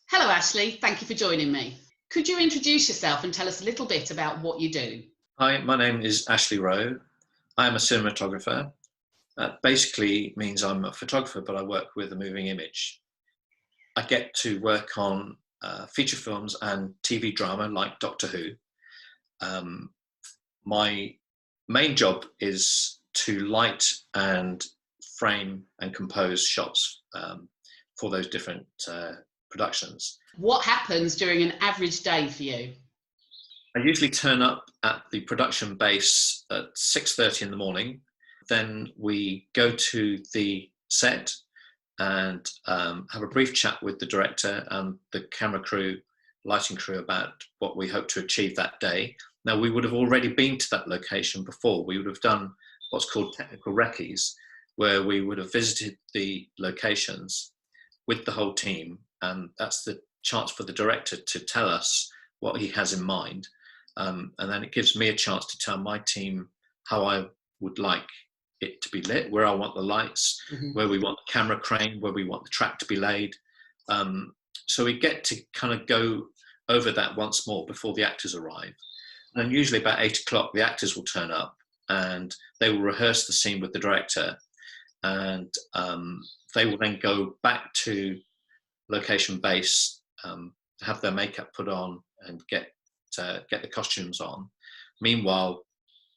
Hello, Ashley. Thank you for joining me. Could you introduce yourself and tell us a little bit about what you do? Hi, my name is Ashley Rowe. I am a cinematographer. That basically means I'm a photographer, but I work with a moving image. I get to work on feature films and TV drama like Doctor Who. My main job is to light and frame and compose shots for those different productions. What happens during an average day for you? I usually turn up at the production base at 6:30 in the morning. Then we go to the set and have a brief chat with the director and the camera crew, lighting crew about what we hope to achieve that day. Now, we would have already been to that location before. We would have done what's called technical recce's, where we would have visited the locations with the whole team. And that's the chance for the director to tell us what he has in mind. And then it gives me a chance to tell my team how I would like it to be lit, where I want the lights, where we want the camera crane, where we want the track to be laid. So we get to kind of go over that once more before the actors arrive. And usually about 8 o'clock, the actors will turn up and they will rehearse the scene with the director. And they will then go back to location base, have their makeup put on and get the costumes on. Meanwhile,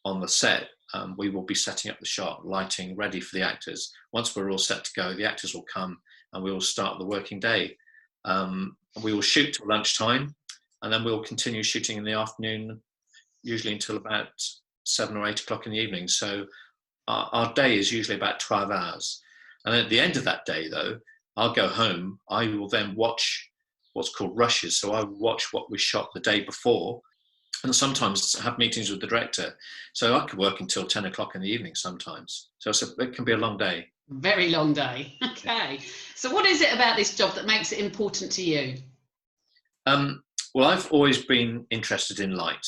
on the set, we will be setting up the shot, lighting, ready for the actors. Once we're all set to go, the actors will come and we will start the working day. We will shoot till lunchtime, and then we'll continue shooting in the afternoon, usually until about 7 or 8 o'clock in the evening. So our day is usually about 12 hours. And at the end of that day, though, I'll go home. I will then watch what's called rushes. So I watch what we shot the day before, and sometimes have meetings with the director. So I could work until 10 o'clock in the evening sometimes. So it can be a long day. Very long day. Okay. So what is it about this job that makes it important to you? Well, I've always been interested in light.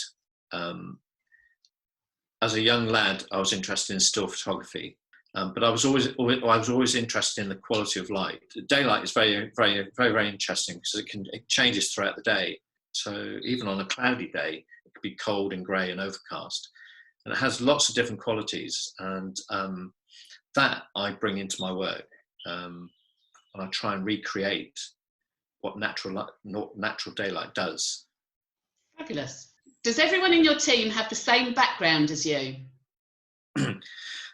As a young lad, I was interested in still photography. But I was always interested in the quality of light. Daylight is very, very, very, very interesting because it changes throughout the day. So even on a cloudy day, it could be cold and grey and overcast, and it has lots of different qualities. And that I bring into my work, and I try and recreate what natural daylight does. Fabulous. Does everyone in your team have the same background as you?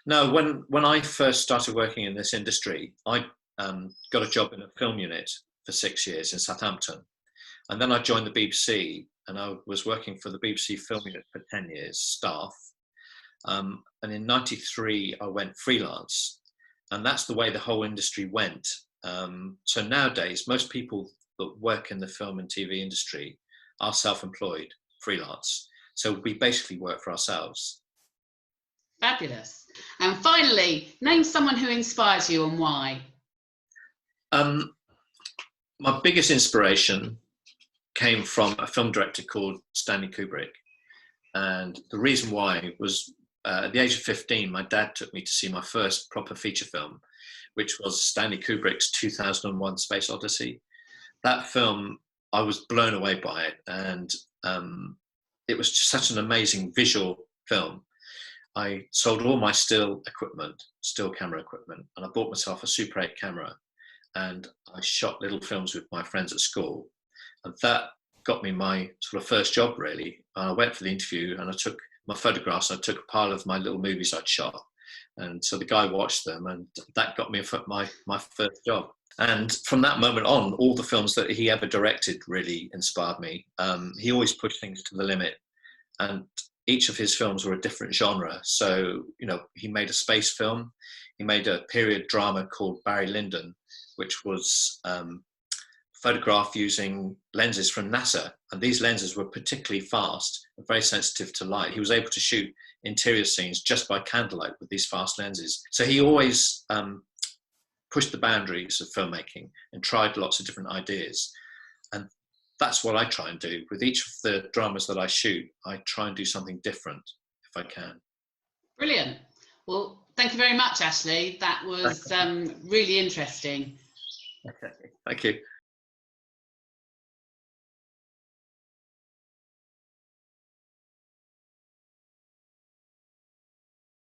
No, when I first started working in this industry, I got a job in a film unit for 6 years in Southampton. And then I joined the BBC, and I was working for the BBC film unit for 10 years, staff. And in '93, I went freelance. And that's the way the whole industry went. So nowadays, most people that work in the film and TV industry are self-employed, freelance. So we basically work for ourselves. Fabulous. And finally, name someone who inspires you and why. My biggest inspiration came from a film director called Stanley Kubrick. And the reason why was at the age of 15, my dad took me to see my first proper feature film, which was Stanley Kubrick's 2001 Space Odyssey. That film, I was blown away by it. And it was just such an amazing visual film. I sold all my still camera equipment, and I bought myself a Super 8 camera, and I shot little films with my friends at school. And that got me my sort of first job, really. I went for the interview and I took my photographs, and I took a pile of my little movies I'd shot. And so the guy watched them, and that got me my first job. And from that moment on, all the films that he ever directed really inspired me. He always pushed things to the limit. And each of his films were a different genre. So, he made a space film. He made a period drama called Barry Lyndon, which was photographed using lenses from NASA. And these lenses were particularly fast and very sensitive to light. He was able to shoot interior scenes just by candlelight with these fast lenses. So he always pushed the boundaries of filmmaking and tried lots of different ideas. And that's what I try and do. With each of the dramas that I shoot, I try and do something different if I can. Brilliant. Well, thank you very much, Ashley. That was really interesting. Okay, thank you.